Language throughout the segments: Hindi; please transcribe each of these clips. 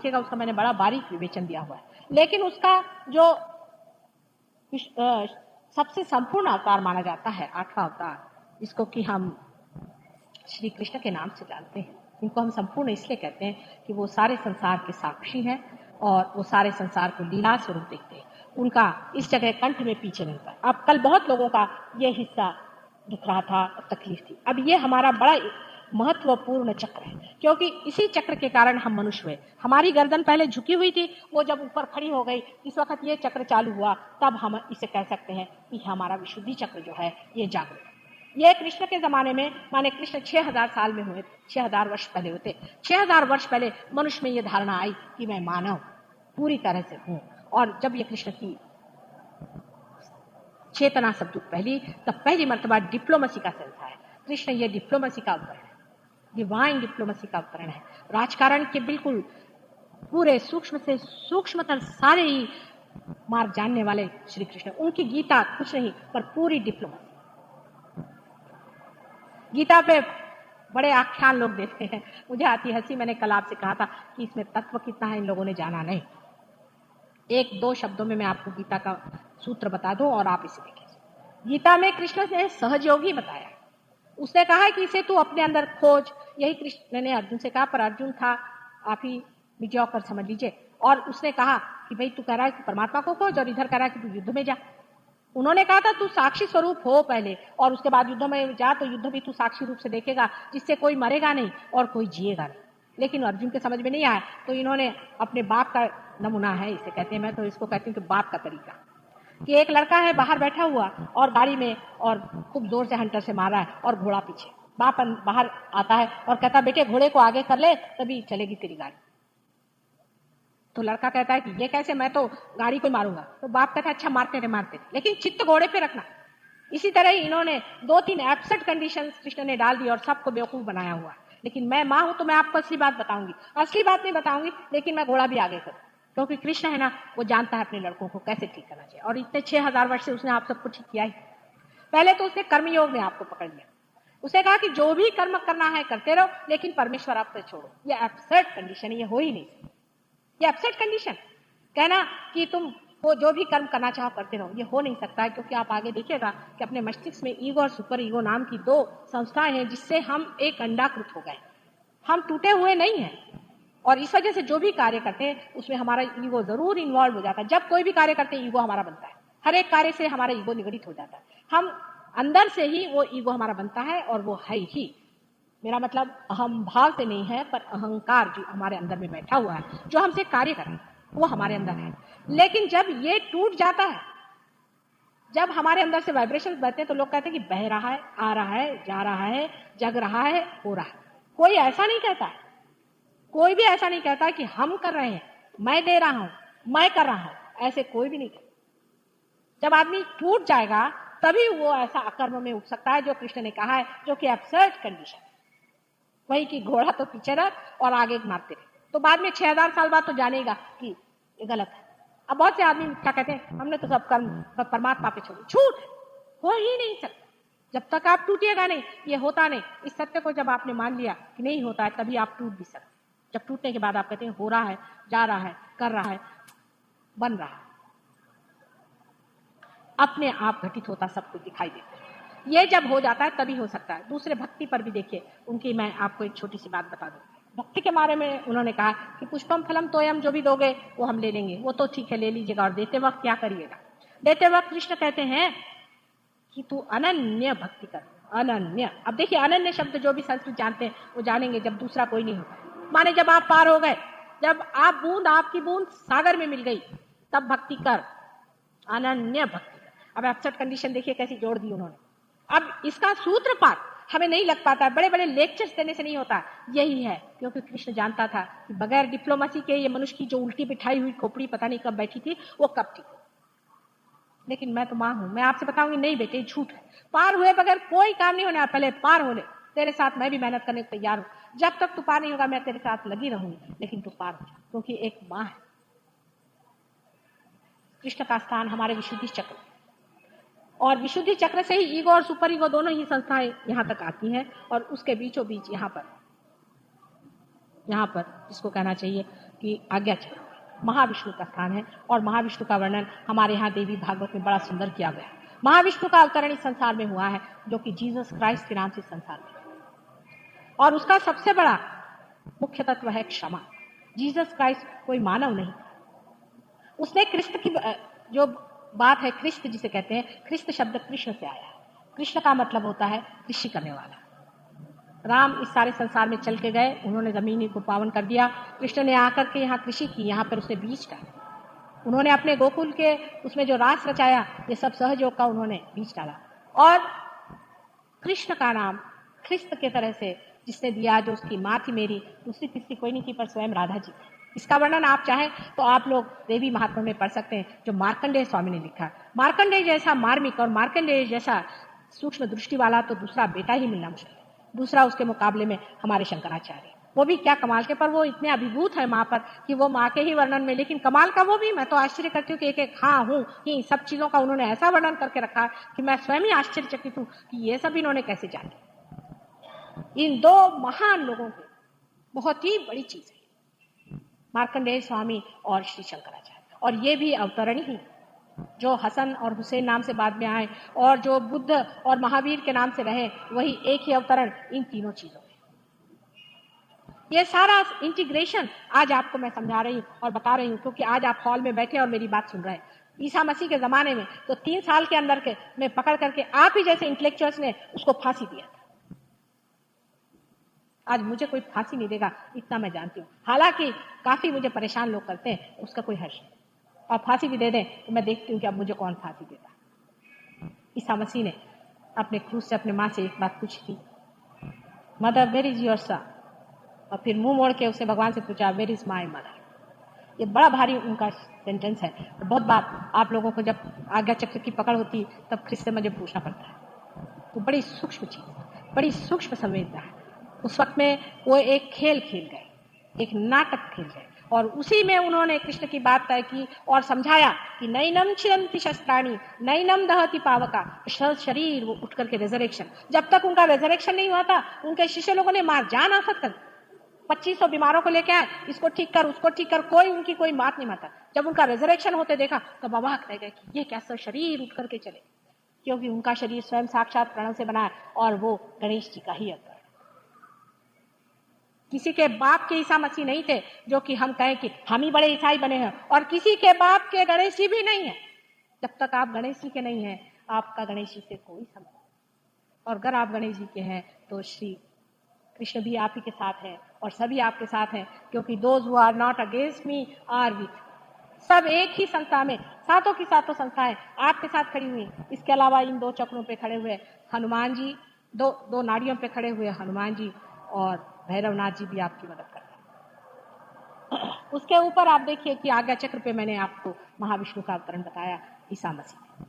देखिएगा उसका मैंने बड़ा बारीक विवेचन दिया हुआ है। लेकिन उसका जो सबसे संपूर्ण अवतार माना जाता है, 8वां अवतार, जिसको कि हम श्री कृष्ण के नाम से जानते हैं, इनको हम संपूर्ण इसलिए कहते हैं कि वो सारे संसार के साक्षी हैं और वो सारे संसार को लीला स्वरूप देखते हैं। उनका इस जगह कंठ में पीछे रहता है। अब कल बहुत लोगों का ये हिस्सा दिख रहा था, तकलीफ थी। अब ये हमारा बड़ा महत्वपूर्ण चक्र है, क्योंकि इसी चक्र के कारण हम मनुष्य हुए। हमारी गर्दन पहले झुकी हुई थी, वो जब ऊपर खड़ी हो गई, जिस वक्त ये चक्र चालू हुआ, तब हम इसे कह सकते हैं कि हमारा विशुद्धि चक्र जो है ये जागृत है। ये कृष्ण के जमाने में, माने कृष्ण 6000 साल में हुए, 6000 वर्ष पहले होते। 6000 वर्ष पहले मनुष्य में ये धारणा आई कि मैं मानव पूरी तरह से हूं। और जब ये कृष्ण की चेतना सब पहली, तब पहली मर्तबा डिप्लोमेसी का सेंस है। कृष्ण ये डिप्लोमेसी का अवतरण है, डिवाइन डिप्लोमेसी का अवतरण है। राजकारण के बिल्कुल पूरे सूक्ष्म से सूक्ष्मतर सारे ही मार्ग जानने वाले श्री कृष्ण, उनकी गीता कुछ नहीं पर पूरी डिप्लोमेसी। गीता पे बड़े आख्यान लोग देते हैं, मुझे आती हंसी। मैंने कल आपसे कहा था कि इसमें तत्व कितना है इन लोगों ने जाना नहीं। एक दो शब्दों में मैं आपको गीता का सूत्र बता दूं और आप इसे देखें। गीता में कृष्ण ने सहजयोगी बताया। उसने कहा कि इसे तू अपने अंदर खोज। यही कृष्ण ने अर्जुन से कहा, पर अर्जुन था आप ही विजय कर समझ लीजिए। और उसने कहा कि भाई तू कह रहा है कि परमात्मा को खोज और इधर कह रहा है कि तू युद्ध में जा। उन्होंने कहा था तू साक्षी स्वरूप हो पहले और उसके बाद युद्ध में जा, तो युद्ध भी तू साक्षी रूप से देखेगा, जिससे कोई मरेगा नहीं और कोई जिएगा नहीं। लेकिन अर्जुन के समझ में नहीं आया, तो इन्होंने अपने बाप का नमूना है, इसे कहते हैं, मैं तो इसको कहती हूँ कि बाप का तरीका, कि एक लड़का है बाहर बैठा हुआ और गाड़ी में और खूब जोर से हंटर से मार रहा है और घोड़ा पीछे। बाप बाहर आता है और कहता बेटे घोड़े को आगे कर ले तभी चलेगी तेरी गाड़ी। तो लड़का कहता है कि ये कैसे, मैं तो गाड़ी को मारूंगा। तो बाप कहता है अच्छा मारते थे मारते थे, लेकिन चित्त घोड़े पे रखना। इसी तरह ही इन्होंने 2-3 एब्सर्ड कंडीशंस कृष्ण ने डाल दी और सबको बेवकूफ बनाया हुआ। लेकिन मैं माँ हूं तो मैं आपको असली बात बताऊंगी, असली बात नहीं बताऊंगी, लेकिन मैं घोड़ा भी आगे करूँ, क्योंकि कृष्ण है ना, वो जानता है अपने लड़कों को कैसे ठीक करना चाहिए। और इतने 6000 वर्ष से उसने आप सबको ठीक किया ही। पहले तो उसने कर्मयोग में आपको पकड़ लिया। उसे कहा कि जो भी कर्म करना है करते रहो, लेकिन परमेश्वर आपसे छोड़ो। ये एब्सर्ड कंडीशन है, ये हो ही नहीं। ये एब्सर्ड कंडीशन कहना कि तुम वो जो भी कर्म करना चाहो करते रहो, ये हो नहीं सकता है। क्योंकि आप आगे देखिएगा कि अपने मस्तिष्क में ईगो और सुपर ईगो नाम की 2 संस्थाएं हैं, जिससे हम एक अंडाकृत हो गए। हम टूटे हुए नहीं हैं और इस वजह से जो भी कार्य करते हैं उसमें हमारा ईगो जरूर इन्वॉल्व हो जाता है। जब कोई भी कार्य करते हैं ईगो हमारा बनता है, हर एक कार्य से हमारा ईगो निगड़ित हो जाता है। हम अंदर से ही वो ईगो हमारा बनता है और वो है ही, मेरा मतलब अहम भाव से नहीं है, पर अहंकार जो हमारे अंदर में बैठा हुआ है, जो हमसे कार्य कर रहा है, वो हमारे अंदर है। लेकिन जब ये टूट जाता है, जब हमारे अंदर से वाइब्रेशन बहते हैं, तो लोग कहते हैं कि बह रहा है, आ रहा है, जा रहा है, जग रहा है, हो रहा है। कोई ऐसा नहीं कहता, कोई भी ऐसा नहीं कहता कि हम कर रहे हैं, मैं दे रहा हूं, मैं कर रहा हूं, ऐसे कोई भी नहीं कहता। जब आदमी टूट जाएगा तभी वो ऐसा अकर्म में उठ सकता है, जो कृष्ण ने कहा है, जो कि एब्सर्ड कंडीशन, वही कि घोड़ा तो पीछे रख और आगे मारते रहे। तो बाद में 6000 साल बाद तो जानेगा कि ये गलत है। अब बहुत से आदमी क्या कहते हैं, हमने तो सब कर्म परमात्मा पे छोड़ी। झूठ, हो ही नहीं सकता जब तक आप टूटिएगा नहीं, ये होता नहीं। इस सत्य को जब आपने मान लिया कि नहीं होता है, तभी आप टूट भी सकते। जब टूटने के बाद आप कहते हैं हो रहा है, जा रहा है, कर रहा है, बन रहा है, अपने आप घटित होता सब कुछ दिखाई देता है। ये जब हो जाता है तभी हो सकता है। दूसरे भक्ति पर भी देखिए, उनकी मैं आपको एक छोटी सी बात बता दूं। भक्ति के बारे में उन्होंने कहा कि पुष्पम फलम तोयम, जो भी दोगे वो हम ले लेंगे। वो तो ठीक है, ले लीजिएगा, और देते वक्त क्या करिएगा? देते वक्त कृष्ण कहते हैं कि तू अनन्य भक्ति कर, अनन्य। अब देखिए, अनन्य शब्द जो भी संस्कृत जानते हैं वो जानेंगे, जब दूसरा कोई नहीं होता। माने जब आप पार हो गए, जब आप बूंद, आपकी बूंद सागर में मिल गई, तब भक्ति कर, अनन्य भक्ति कर। अब एब्सर्ड कंडीशन देखिए कैसी जोड़ दी उन्होंने। अब इसका सूत्रपात हमें नहीं लग पाता, बड़े बड़े लेक्चर्स देने से नहीं होता। यही है क्योंकि कृष्ण जानता था कि बगैर डिप्लोमेसी के ये मनुष्य की जो उल्टी बिठाई हुई खोपड़ी पता नहीं कब बैठी थी, वो कब ठीक। लेकिन मैं तो मां हूं, मैं आपसे बताऊंगी नहीं बेटे, झूठ है। पार हुए बगैर कोई काम नहीं होना, पहले पार हो ले। तेरे साथ मैं भी मेहनत करने को तैयार हूं। जब तक तू पार नहीं होगा मैं तेरे साथ लगी रहूंगी, लेकिन तू पार हो जा, क्योंकि एक मां है। कृष्ण का स्थान हमारे विशुद्धि चक्र, और विशुद्धि चक्र से ही ईगो और सुपर ईगो दोनों ही संस्थाएं यहां तक आती हैं। और उसके बीचों बीच यहाँ पर जिसको कहना चाहिए कि आज्ञा चक्र महाविष्णु का स्थान है और महाविष्णु का वर्णन हमारे यहाँ देवी भागवत में बड़ा सुंदर किया गया है। महाविष्णु का अवतरण इस संसार में हुआ है जो कि जीसस क्राइस्ट के नाम से संसार में, और उसका सबसे बड़ा मुख्य तत्व है क्षमा। जीसस क्राइस्ट कोई मानव नहीं, उसने कृष्ण की जो बात है, कृष्ण जिसे कहते हैं, कृष्ण शब्द कृष्ण से आया है। कृष्ण का मतलब होता है कृषि करने वाला। राम इस सारे संसार में चल के गए, उन्होंने जमीन को पावन कर दिया। कृष्ण ने आकर के यहाँ कृषि की, यहाँ पर उसने बीज डाला। उन्होंने अपने गोकुल के उसमें जो रास रचाया, ये सब सहयोग का उन्होंने बीज डाला। और कृष्ण का नाम कृष्ण के तरह से जिसने दिया, जो उसकी माँ थी मेरी, दूसरी तीसरी कोई नहीं थी, पर स्वयं राधा जी। इसका वर्णन आप चाहें तो आप लोग देवी महात्मा में पढ़ सकते हैं, जो मार्कंडेय स्वामी ने लिखा। मार्कंडेय जैसा मार्मिक और मार्कंडेय जैसा सूक्ष्म दृष्टि वाला तो दूसरा बेटा ही मिलना मुश्किल है। दूसरा उसके मुकाबले में हमारे शंकराचार्य, वो भी क्या कमाल के, पर वो इतने अभिभूत है माँ पर कि वो माँ के ही वर्णन में, लेकिन कमाल का वो भी, मैं तो आश्चर्य करती हूँ कि एक एक हाँ हूँ कि सब चीजों का उन्होंने ऐसा वर्णन करके रखा कि मैं स्वयं ही आश्चर्यचकित हूँ कि ये सब इन्होंने कैसे जाने। इन दो महान लोगों की बहुत ही बड़ी चीज है, मार्कंडेय स्वामी और श्री शंकराचार्य। और ये भी अवतरण ही जो हसन और हुसैन नाम से बाद में आए और जो बुद्ध और महावीर के नाम से रहे, वही एक ही अवतरण इन तीनों चीजों में। ये सारा इंटीग्रेशन आज आपको मैं समझा रही हूँ और बता रही हूँ, क्योंकि आज आप हॉल में बैठे और मेरी बात सुन रहे हैं। ईसा मसीह के जमाने में तो 3 साल के अंदर के में पकड़ करके आप ही जैसे इंटेलेक्चुअल्स ने उसको फांसी दिया था। आज मुझे कोई फांसी नहीं देगा, इतना मैं जानती हूँ। हालांकि काफी मुझे परेशान लोग करते हैं, उसका कोई हर्ष नहीं, और फांसी भी दे दें तो मैं देखती हूँ कि अब मुझे कौन फांसी देता। ईसा मसीह ने अपने क्रूस से अपने माँ से एक बात पूछी थी, mother where is your son, और फिर मुंह मोड़ के उसने भगवान से पूछा वेयर इज माई मदर। ये बड़ा भारी उनका सेंटेंस है। और बहुत बार आप लोगों को जब आज्ञा चक्र की पकड़ होती तब ख्रिस्त से मुझे पूछना पड़ता है। तो बड़ी सूक्ष्म चीज, बड़ी सूक्ष्म संवेदना है। उस वक्त में वो एक खेल खेल गए, एक नाटक खेल गए, और उसी में उन्होंने कृष्ण की बात तय की और समझाया कि नैनम छिदन्ति शस्त्राणि नैनम दहति पावका, शरीर वो उठ करके रेजरेक्शन। जब तक उनका रेजरेक्शन नहीं हुआ था, उनके शिष्य लोगों ने मार जान आफत कर 2500 बीमारों को लेके आए, इसको ठीक कर उसको ठीक कर, कोई उनकी कोई बात नहीं मानता। जब उनका रेजरेक्शन होते देखा तो अवाक रह गए कि ये कैसा शरीर उठ करके चले, क्योंकि उनका शरीर स्वयं साक्षात प्रणव से बना है और वो गणेश जी का ही अवतार। किसी के बाप के ईसा मसीह नहीं थे जो कि हम कहें कि हम ही बड़े ईसाई बने हैं, और किसी के बाप के गणेश जी भी नहीं है। जब तक आप गणेश जी के नहीं हैं, आपका गणेश जी से कोई संबंध नहीं। और अगर आप गणेश जी के हैं तो श्री कृष्ण भी आप ही के साथ हैं और सभी आपके साथ हैं, क्योंकि those who are not against me are with. सब एक ही संस्था में, सातों की सातों संस्थाएं आपके साथ खड़ी हुई। इसके अलावा इन 2 चक्रों पे खड़े हुए हनुमान जी, दो नाड़ियों पे खड़े हुए हनुमान जी और भैरवनाथ जी भी आपकी मदद करते हैं। उसके ऊपर आप देखिए कि आज्ञा चक्र पे मैंने आपको महाविष्णु का अवतरण बताया, ईसा मसीह।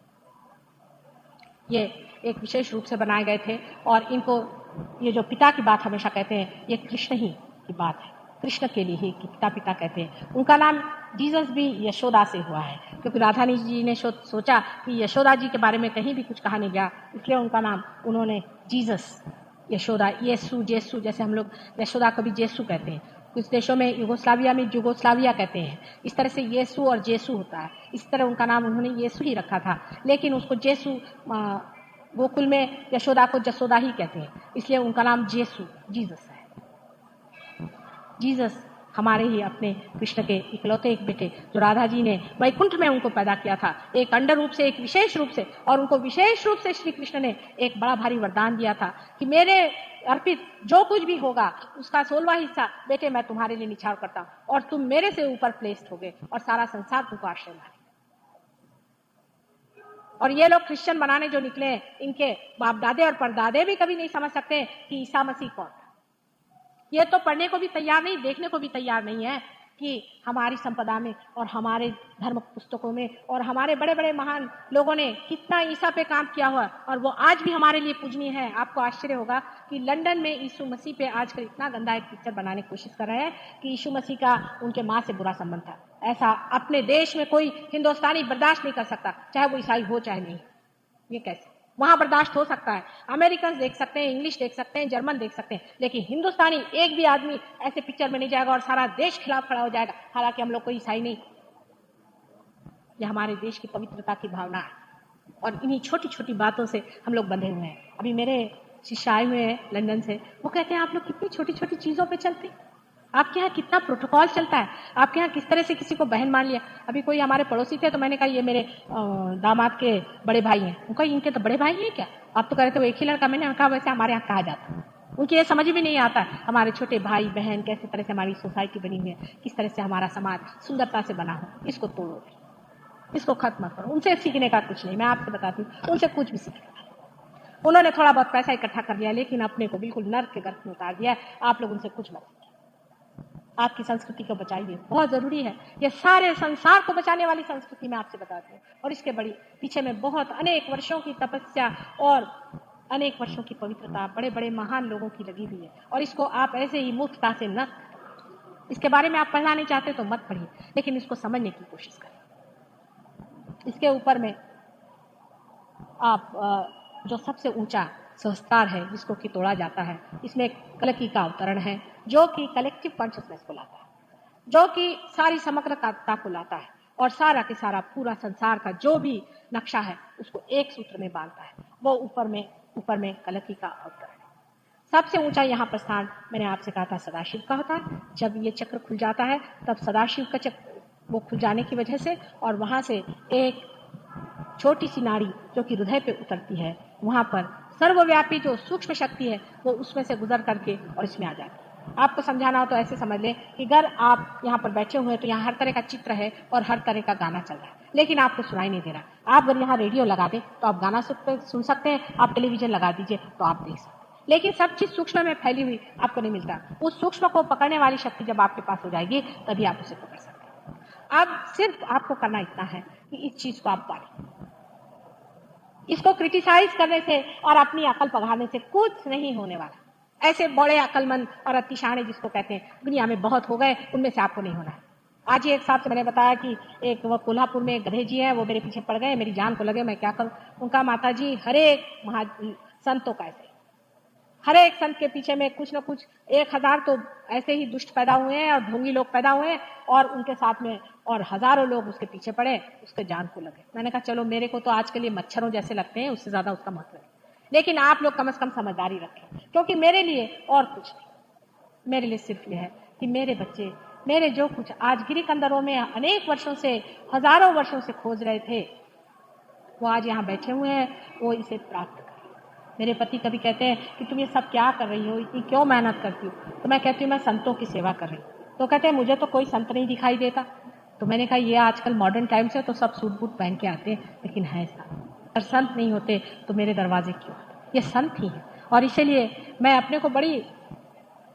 ये एक विशेष रूप से बनाए गए थे, और इनको ये जो पिता की बात हमेशा कहते हैं, ये कृष्ण ही की बात है, कृष्ण के लिए ही पिता पिता कहते हैं। उनका नाम जीसस भी यशोदा से हुआ है, क्योंकि राधानी जी ने सोचा कि यशोदा जी के बारे में कहीं भी कुछ कहा नहीं गया, इसलिए उनका नाम उन्होंने जीसस, यशोदा, येसु, जेसु, जैसे हम लोग यशोदा को भी जेसु कहते हैं। कुछ देशों में युगोस्लाविया में जुगोस्लाविया कहते हैं। इस तरह से येसु और जेसु होता है। इस तरह उनका नाम उन्होंने येसु ही रखा था, लेकिन उसको जेसु, गोकुल में यशोदा को जसोदा ही कहते हैं, इसलिए उनका नाम जेसु, जीसस है। जीसस हमारे ही अपने कृष्ण के इकलौते एक बेटे, जो राधा जी ने वैकुंठ में उनको पैदा किया था, एक अंडर रूप से, एक विशेष रूप से, और उनको विशेष रूप से श्री कृष्ण ने एक बड़ा भारी वरदान दिया था कि मेरे अर्पित जो कुछ भी होगा उसका 16वां हिस्सा बेटे मैं तुम्हारे लिए निछावर करता हूं, और तुम मेरे से ऊपर प्लेस्ड होगे और सारा संसार तुमको आश्रय मारे। और ये लोग क्रिश्चियन बनाने जो निकले, इनके बाप दादे और परदादे भी कभी नहीं समझ सकते कि ईसा मसीह कौन था। ये तो पढ़ने को भी तैयार नहीं, देखने को भी तैयार नहीं है कि हमारी संपदा में और हमारे धर्म पुस्तकों में और हमारे बड़े बड़े महान लोगों ने कितना ईसा पे काम किया हुआ, और वो आज भी हमारे लिए पूजनीय है। आपको आश्चर्य होगा कि लंदन में यीशु मसीह पे आजकल इतना गंदा एक पिक्चर बनाने की कोशिश कर रहे हैं कि यीशु मसीह का उनके माँ से बुरा संबंध था। ऐसा अपने देश में कोई हिंदुस्तानी बर्दाश्त नहीं कर सकता, चाहे वो ईसाई हो चाहे नहीं। ये कैसे? वहां बर्दाश्त हो सकता है, अमेरिकन देख सकते हैं, इंग्लिश देख सकते हैं, जर्मन देख सकते हैं, लेकिन हिंदुस्तानी एक भी आदमी ऐसे पिक्चर में नहीं जाएगा और सारा देश खिलाफ खड़ा हो जाएगा। हालांकि हम लोग कोई ईसाई नहीं, यह हमारे देश की पवित्रता की भावना है और इन्हीं छोटी छोटी बातों से हम लोग बंधे हुए हैं। अभी मेरे शिष्य आए हुए हैं लंदन से, वो कहते हैं आप लोग कितनी छोटी छोटी चीजों पे चलते हैं, आपके यहाँ कितना प्रोटोकॉल चलता है, आपके यहाँ किस तरह से किसी को बहन मान लिया। अभी कोई हमारे पड़ोसी थे तो मैंने कहा ये मेरे दामाद के बड़े भाई हैं। उनका इनके तो बड़े भाई हैं क्या, आप तो कह रहे थे वो एक ही लड़का। मैंने कहा वैसे हमारे यहाँ कहा जाता है, उनकी ये समझ भी नहीं आता हमारे छोटे भाई बहन कैसे तरह से हमारी सोसाइटी बनी हुई है, किस तरह से हमारा समाज सुंदरता से बना हो। इसको तोड़ो, इसको खत्म करो। उनसे सीखने का कुछ नहीं, मैं आपसे बताती हूँ, उनसे कुछ भी सीखने का। उन्होंने थोड़ा बहुत पैसा इकट्ठा कर लिया लेकिन अपने को बिल्कुल नर्क के गर्भ में उतार दिया है। आप लोग उनसे कुछ मत सीखिए, आपकी संस्कृति को बचाइए, बहुत जरूरी है। ये सारे संसार को बचाने वाली संस्कृति मैं आपसे बताती हूँ और इसके बड़ी पीछे में बहुत अनेक वर्षों की तपस्या और अनेक वर्षों की पवित्रता बड़े बड़े महान लोगों की लगी हुई है। और इसको आप ऐसे ही मुफ्तता से न, इसके बारे में आप पढ़ना नहीं चाहते तो मत पढ़िए, लेकिन इसको समझने की कोशिश करें। इसके ऊपर में आप जो सबसे ऊंचा संस्कार है जिसको कि तोड़ा जाता है, इसमें कलकी का अवतरण है जो कि कलेक्टिव कॉन्शियसनेस को लाता है, जो कि सारी समग्रता को लाता है और सारा के सारा पूरा संसार का जो भी नक्शा है उसको एक सूत्र में बांधता है। वो ऊपर में कलकी का अवतरण है। सबसे ऊंचा यहाँ पर स्थान मैंने आपसे कहा था सदाशिव का होता है। जब ये चक्र खुल जाता है तब सदाशिव का चक्र वो खुल जाने की वजह से और वहां से एक छोटी सी नाड़ी जो कि हृदय पे उतरती है, वहां पर सर्वव्यापी जो सूक्ष्म शक्ति है वो उसमें से गुजर करके और इसमें आ जाती है। आपको समझाना हो तो ऐसे समझ लें कि अगर आप यहाँ पर बैठे हुए हैं तो यहाँ हर तरह का चित्र है और हर तरह का गाना चल रहा है, लेकिन आपको सुनाई नहीं दे रहा। आप अगर यहाँ रेडियो लगा दें तो आप गाना सुन सकते हैं, आप टेलीविजन लगा दीजिए तो आप देख सकते हैं, लेकिन सब चीज सूक्ष्म में फैली हुई आपको नहीं मिलता। उस सूक्ष्म को पकड़ने वाली शक्ति जब आपके पास हो जाएगी तभी आप उसे पकड़ सकते हैं। अब सिर्फ आपको करना इतना है कि इस चीज को आप पालें। इसको क्रिटिसाइज करने से और अपनी अकल पघाने से कुछ नहीं होने वाला। ऐसे बड़े अकलमंद और अतिशाने जिसको कहते हैं दुनिया में बहुत हो गए, उनमें से आपको नहीं होना है। आज ही एक साहब से मैंने बताया कि एक वो कोल्हापुर में एक गधे जी है, वो मेरे पीछे पड़ गए, मेरी जान को लगे, मैं क्या करूं। उनका माता जी हर एक संतों का ऐसे हर एक संत के पीछे में कुछ न कुछ 1000 तो ऐसे ही दुष्ट पैदा हुए हैं और ढोंगी लोग पैदा हुए हैं और उनके साथ में और हजारों लोग उसके पीछे पड़े, उसके जान को लगे। मैंने कहा चलो मेरे को तो आज के लिए मच्छरों जैसे लगते हैं, उससे ज्यादा उसका महत्व नहीं, लेकिन आप लोग कम से कम समझदारी रखें, क्योंकि मेरे लिए और कुछ नहीं, मेरे लिए सिर्फ यह है कि मेरे बच्चे मेरे जो कुछ आज गिरी कंदरों में अनेक वर्षों से हजारों वर्षों से खोज रहे थे वो आज यहाँ बैठे हुए हैं, वो इसे प्राप्त करें। मेरे पति कभी कहते हैं कि तुम ये सब क्या कर रही हो, इतनी क्यों मेहनत करती हो, तो मैं कहती हूँ मैं संतों की सेवा कर रही हूँ। तो कहते हैं मुझे तो कोई संत नहीं दिखाई देता। तो मैंने कहा ये आजकल मॉडर्न टाइम्स है तो सब सूट बूट पहन के आते हैं, लेकिन है संत। अगर संत नहीं होते तो मेरे दरवाजे क्यों आते, ये संत ही है। और इसीलिए मैं अपने को बड़ी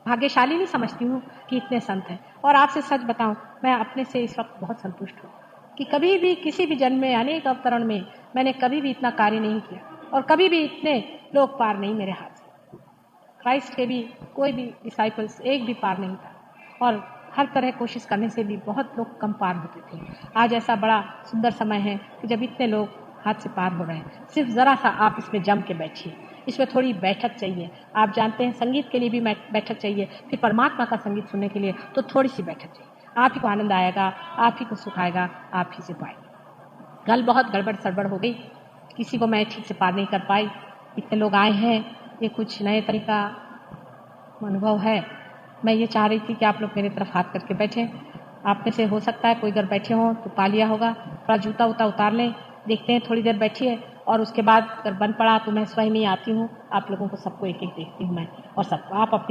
भाग्यशाली नहीं समझती हूँ कि इतने संत हैं। और आपसे सच बताऊं, मैं अपने से इस वक्त बहुत संतुष्ट हूँ कि कभी भी किसी भी जन्म में अनेक अवतरण में मैंने कभी भी इतना कार्य नहीं किया और कभी भी इतने लोग पार नहीं मेरे हाथ से। क्राइस्ट के भी कोई भी डिसाइपल्स एक भी पार नहीं था और हर तरह कोशिश करने से भी बहुत लोग कम पार होते थे। आज ऐसा बड़ा सुंदर समय है कि जब इतने लोग हाथ से पार हो रहे हैं। सिर्फ जरा सा आप इसमें जम के बैठिए, इसमें थोड़ी बैठक चाहिए। आप जानते हैं संगीत के लिए भी बैठक चाहिए, फिर परमात्मा का संगीत सुनने के लिए तो थोड़ी सी बैठक चाहिए। आप ही को आनंद आएगा, आप ही को सुख आएगा, आप ही से पाएंगे। कल बहुत गड़बड़ सड़बड़ हो गई, किसी को मैं ठीक से पार नहीं कर पाई। इतने लोग आए हैं, ये कुछ नए तरीका अनुभव है। मैं ये चाह रही थी कि आप लोग मेरी तरफ हाथ करके बैठें। आप में से हो सकता है कोई अगर बैठे हों तो पा लिया होगा। थोड़ा जूता उता उतार लें, देखते हैं, थोड़ी देर बैठिए और उसके बाद अगर बन पड़ा तो मैं स्वयं ही आती हूँ। आप लोगों को सबको एक एक देखती हूँ मैं और सबको आप अपनी